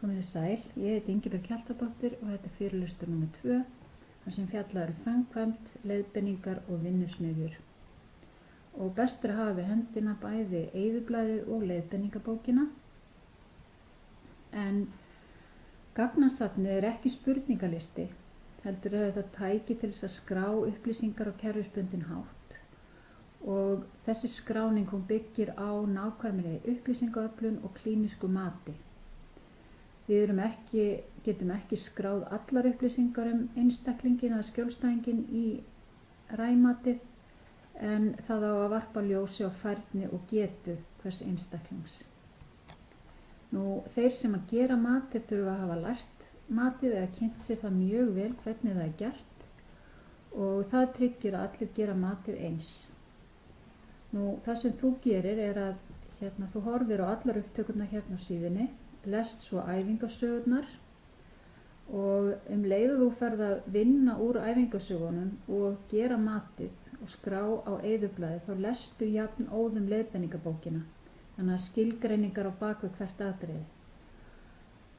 Komið þið sæl, ég heiti Ingibjörg Hjaltadóttir og þetta er fyrirlestur númer 2, þar sem fjallað framkvæmd, leiðbeiningar og vinnusmiðjur. Og best er að hafa við höndina bæði eyðublaðið og leiðbeiningabókina. En gagnasafnið er ekki spurningalisti, heldur er þetta tæki til þess að skrá upplýsingar á kerfisbundinn hátt. Og þessi skráning byggir á nákvæmri upplýsingaöflun og klínísku mati. Við getum ekki skráð allar upplýsingar einstaklingin eða skjólstæðingin í ræmatið, en það á að varpa ljósi á færni og getu hvers einstaklings. Þeir sem að gera matið þurfa að hafa lært matið eða kynnt sér það mjög vel hvernig það er gert og það tryggir að allir gera matið eins. Það sem þú gerir er að þú horfir á allar upptökurnar hérna á síðunni, lest svo æfingasögurnar og leið og þú ferð að vinna úr æfingasögunum og gera matið og skrá á eyðublaðið, þá lestu jafn óðum leiðbeiningabókina, þannig að skilgreiningar á bakvið hvert atriði.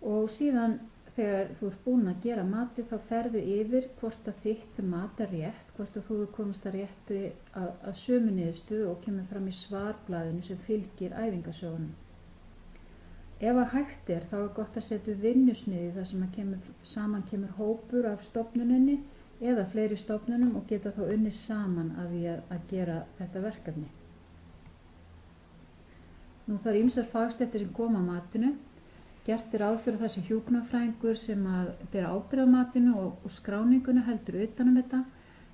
Og síðan þegar þú ert búin að gera matið þá ferðu yfir hvort að þitt mat er rétt, hvort að þú komist að rétti að sömu niðurstöðu og kemur fram í svarblaðinu sem fylgir æfingasögunum. Ef að hægt er, þá er gott að setja vinnusmiði þar sem saman kemur hópur af stofnuninni eða fleiri stofnunum og geta þá unnið saman að því að gera þetta verkefni. Það eru ýmsar fagstéttir sem koma að matinu. Gert er ráð fyrir þessi hjúkrunarfræðingur sem að bera ábyrgð á matinu og skráningunni heldur utan þetta,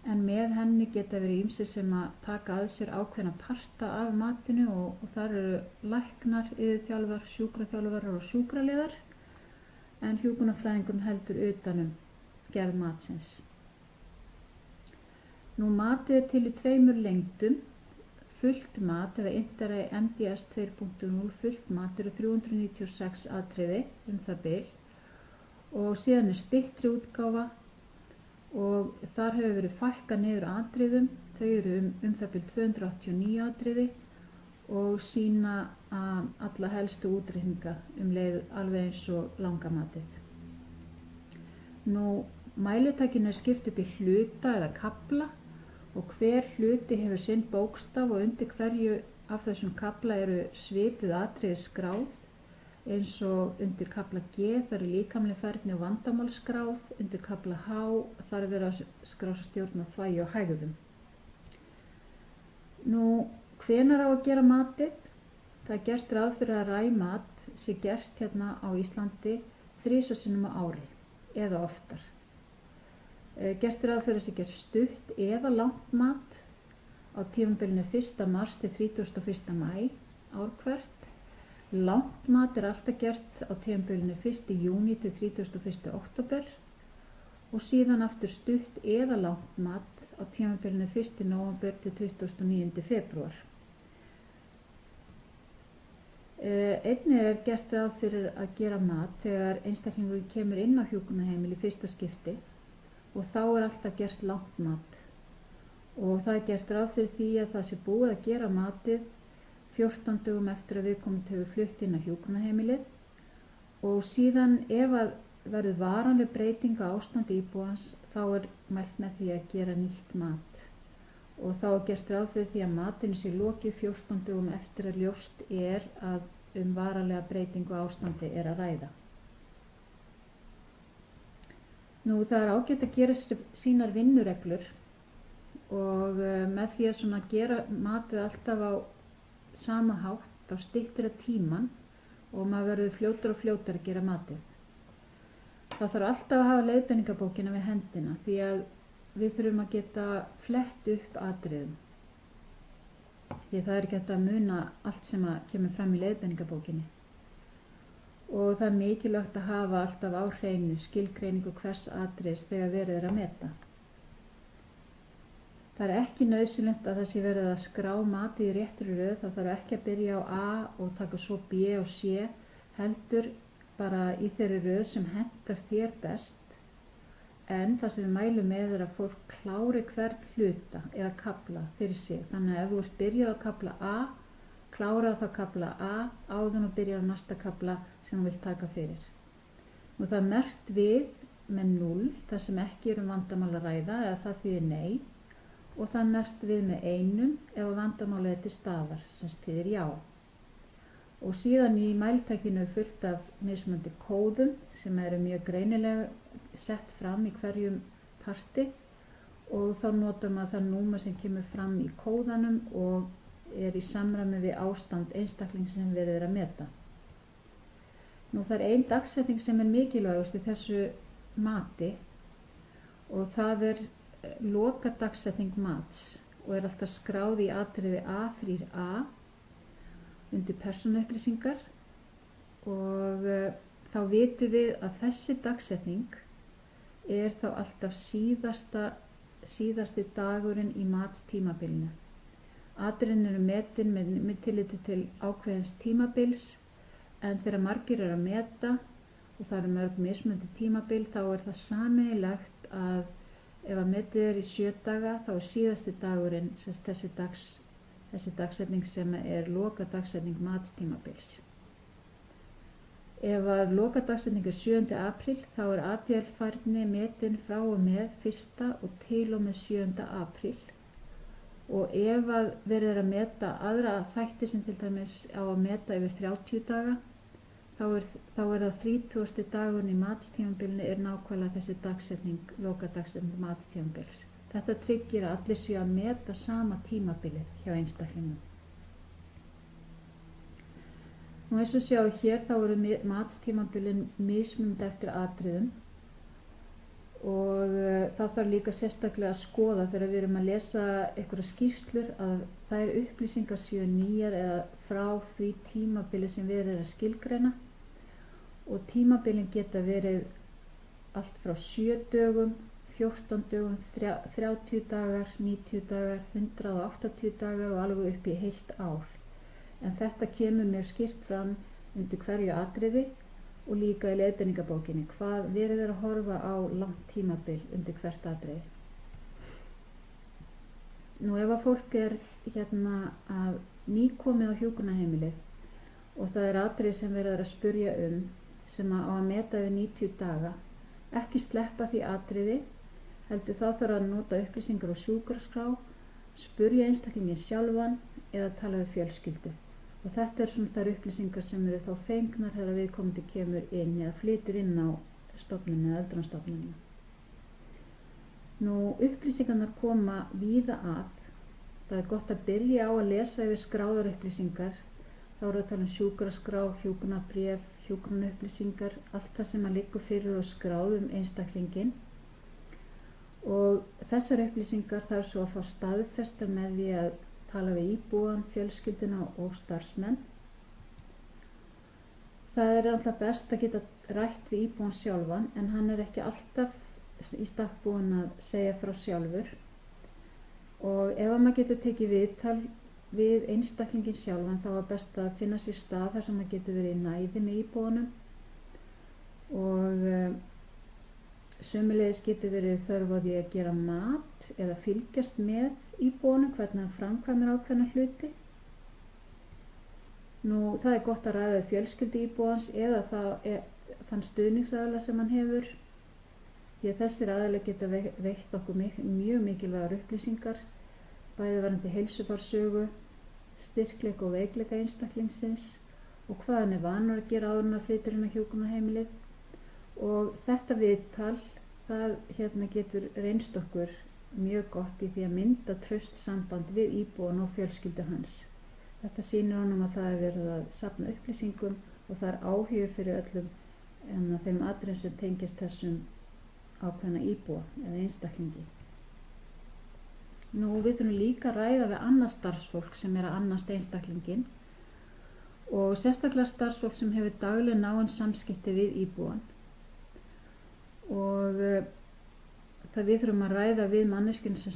en með henni geta verið ýmsir sem að taka að sér ákveðna parta af matinu og þar eru læknar, iðjuþjálfar, sjúkraþjálfarar og sjúkraliðar, en hjúkrunarfræðingurinn heldur utan gerð matsins. Matið er til í 2 lengdum. Fullt mat eða Intera MDS 2.0 fullt mat eru 396 atriði það bil og síðan er styttri útgáfa og þar hefur verið fækkað niður atriðum. Þau eru það bil 289 atriði og sýna alla helstu útreikninga leið alveg eins og langa matið. Mælitækinu er skipt upp í hluta eða kafla og hver hluti hefur sinn bókstaf og undir hverju af þessum kafla eru svipuð atriði skráð, eins og undir kafla G þar er líkamleg færni og vandamál skráð, undir kafla H þar er verið að skrá stjórn á þvægi og hægðum. Hvenær á að gera matið? Það er gert ráð fyrir að ræmat sé gert hérna á Íslandi 3 sinnum á ári eða oftar. Gert er ráð fyrir að sé gert stutt eða langt mat á tímabilinu 1. mars til 31. maí ár hvert. Langt mat er alltaf gert á tímabilinu 1. júní til 31. október og síðan aftur stutt eða langt mat á tímabilinu 1. nóvember til 29. febrúar. Einnig er gert ráð fyrir að gera mat þegar einstaklingur kemur inn á hjúkrunarheimili í fyrsta skipti og þá er alltaf gert langt mat og það er gert ráð fyrir því að það sé búið að gera matið 14 dögum eftir að viðkomandi hefur flutt inn á hjúkrunarheimilið og síðan ef að verður varanleg breyting á ástandi íbúans þá er mælt með því að gera nýtt mat og þá er gert ráð fyrir því að matinu sé lokið 14 dögum eftir að ljóst er að varanlega breytingu á ástandi er að ræða. Það er ágætt að gera sínar vinnureglur og með því að gera matið alltaf á sama hátt, þá styttir að tíman og maður verður fljótar og fljótar að gera matið. Það þarf alltaf að hafa leiðbeiningabókina við hendina því að við þurfum að geta flett upp atriðum. Því það er ekki hægt að muna allt sem kemur fram í leiðbeiningabókinni. Og það er mikilvægt að hafa alltaf á hreinu skilgreiningu hvers atriðis þegar verið er að meta. Það er ekki nauðsynlegt að það sé verið að skrá matið í réttri röð, það þarf ekki að byrja á A og taka svo B og C, heldur bara í þeirri röð sem hentar þér best, en það sem við mælum með er að fólk klári hvern hluta eða kafla fyrir sig. Þannig að ef þú ert byrjað á kafla A, klára þá kafla A áður og byrja á næsta kafla sem þú vilt taka fyrir. Nú það er merkt við með 0 þar sem ekki um vandamál að ræða eða það þýðir nei og það er merkt við með 1 ef vandamálið er til staðar sem þýðir já. Og síðan í mæltækinu er fullt af mismunandi kóðum sem eru mjög greinilega sett fram í hverjum parti og þá notar maður það númer sem kemur fram í kóðanum og er í samræmi við ástand einstakling sem verið að meta. Nú það er ein dagsetning sem er mikilvægust í þessu mati og það er lokadagsetning mats og er alltaf skráð í atriði A3A undir persónuupplýsingar og þá vitum við að þessi dagsetning er þá alltaf síðasti dagurinn í matstímabilinu. Atriðin eru metin með tilliti til ákveðins tímabils en þegar margir eru að meta og það eru mörg mismunandi tímabil þá er það sameiginlegt að ef að metið er í 7 daga þá er síðasti dagurinn þessi dagsetning sem er lokadagsetning matstímabils. Ef að lokadagsetning er 7. apríl þá er ADL-færni metin frá og með 1. og til og með 7. apríl og ef að verið er að meta aðra þætti sem til dæmis á að meta yfir 30 daga þá er það 30. dagurinn í matstímabilinu er nákvæmlega þessi dagsetning, lokadagsetning matstímabils. Þetta tryggir að allir séu að meta sama tímabilið hjá einstaklingum. Nú eins og sjáum hér þá eru matstímabilin mismunandi eftir atriðum og það þarf líka sérstaklega að skoða þegar við erum að lesa einhverja skýrslur að þær upplýsingar séu nýjar eða frá því tímabili sem verið er að skilgreina og tímabilin geta verið allt frá 7 dögum, 14 dögum, 30 dagar, 90 dagar, 180 dagar og alveg upp í heilt ár. En þetta kemur mjög skýrt fram undir hverju atriði og líka í leiðbeiningabókinni hvað verið er að horfa á langt tímabil undir hvert atriði. Nú ef að fólk er að nýkomið á hjúkrunarheimilið og það er atriði sem verið að spurja sem á að meta yfir 90 daga, ekki sleppa því atriði, heldur þá þarf að nota upplýsingar á sjúkraskrá, spurja einstaklingin sjálfan eða tala við fjölskyldu. Og þetta er svona þær upplýsingar sem eru þá fengnar þegar viðkomandi kemur inn eða flytur inn á stofnunina eða öldrunarstofnunina. Nú upplýsingarnar koma víða að. Það er gott að byrja á að lesa yfir skráðar upplýsingar. Þá eru að tala um sjúkraskrá, hjúkrunarbréf, hjúkrunarupplýsingar, allt það sem að liggur fyrir og skráð einstaklingin. Og þessar upplýsingar þarf svo að fá staðfestar með því að tala við íbúan, fjölskylduna og starfsmenn. Það er alltaf best að geta rætt við íbúan sjálfan en hann er ekki alltaf í stakk búinn að segja frá sjálfur. Og ef maður getur tekið viðtal við einstaklingin sjálfan þá er best að finna sér stað þar sem maður getur verið í næði með íbúanum og sömuleiðis getur verið þörf á því að gera mat eða fylgjast með íbúanum hvernig hann framkvæmir ákveðna hluti. Nú það er gott að ræða fjölskyldu íbúans eða þann stuðningsaðila sem hann hefur. Því að þessir aðilar geta veitt okkur mjög mikilvægar upplýsingar, bæði varðandi heilsufarssögu, styrkleika og veikleika einstaklingsins og hvað hann er vanur að gera áður en að flytur inn á hjúkrunarheimilið. Og þetta viðtal, það getur reynst okkur mjög gott í því að mynda traust samband við íbúan og fjölskyldu hans. Þetta sýnir honum að það er verið að safna upplýsingum og það er áhugi fyrir öllum þeim atriðum sem tengist þessum ákveðna íbúa eða einstaklingi. Nú við þurfum líka að ræða við annað starfsfólk sem er að annast einstaklingin og sérstaklega starfsfólk sem hefur dagleg náin samskipti við íbúan. Og það við þurfum að ræða við manneskjuna sem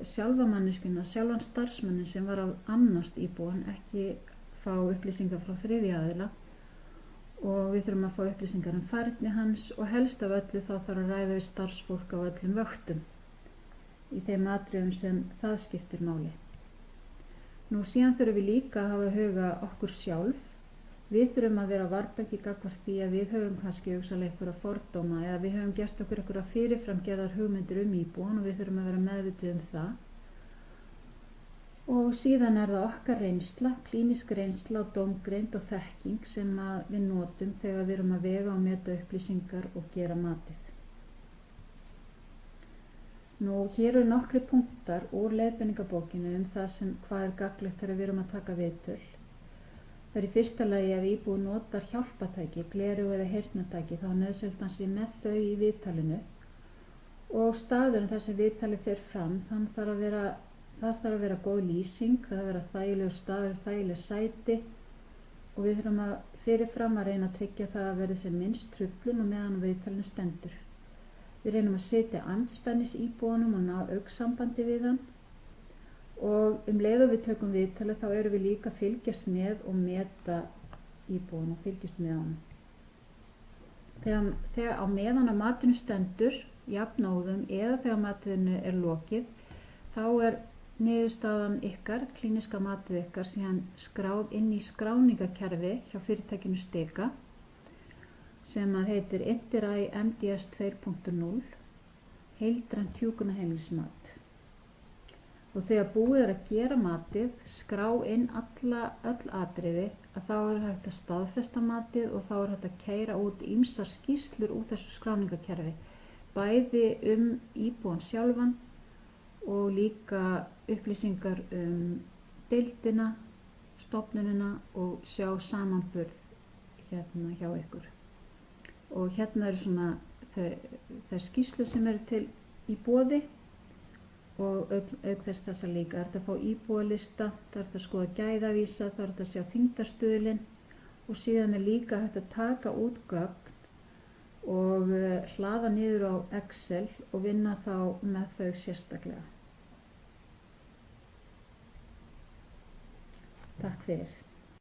sjálfan starfsmannin sem var að annast íbúan, ekki fá upplýsingar frá þriðja aðila og við þurfum að fá upplýsingar færni hans og helst af öllu þá þarf að ræða við starfsfólk á öllum vöktum í þeim atriðum sem það skiptir máli. Nú síðan þurfum við líka að hafa huga okkur sjálf Við þurfum að vera á varðbergi gagnvart því að við höfum kannski hugsanlega einhverja fordóma eða við höfum gert okkur einhverja fyrirframgerðar hugmyndir íbúan og við þurfum að vera meðvituð það. Og síðan það okkar reynsla, klínísk reynsla og dómgreind og þekking sem við notum þegar við erum að vega og meta upplýsingar og gera matið. Hér eru nokkri punktar úr leiðbeiningabókinu það hvað gagnlegt þegar við erum að taka viðtöl. Það í fyrsta lagi ef íbúi notar hjálpatæki, gleraugu eða heyrnartæki, þá nauðsynlegt hann sé með þau í viðtalinu og staðurinn þar sem viðtalið fer fram, það þarf að vera góð lýsing, það þarf að vera þægilegur staður, þægileg sæti og við þurfum að fyrirfram að reyna að tryggja það að verði sem minnst truflun og meðan viðtalinu stendur. Við reynum að setja andspennis íbúanum og ná augnsambandi við hann og leið og við tökum viðtalið þá erum við líka að fylgjast með og meta íbúan og fylgjast með hann. Þegar á meðan að matinu stendur, jafnóðum eða þegar matinu er lokið, þá er niðurstaðan ykkar, klíníska matið ykkar, síðan skráð inn í skráningakerfi hjá fyrirtækinu Stega sem heitir Intereye MDS 2.0, heildrænt hjúkrunarheimilismat. Og þegar búið að gera matið, skrá inn öll atriði, að þá hægt að staðfesta matið og þá hægt að keyra út ýmsar skýrslur úr þessu skráningakerfi, bæði íbúan sjálfan og líka upplýsingar deildina, stofnunina og sjá samanburð hjá ykkur. Og hérna eru svona þær skýrslur sem eru til í boði og auk þessa líka. Það er að fá íbúalista, það er að skoða gæðavísa, það er að sjá þyngdarstuðlinn og síðan er líka hægt að taka út gögn og hlaða niður á Excel og vinna þá með þau sérstaklega. Takk fyrir.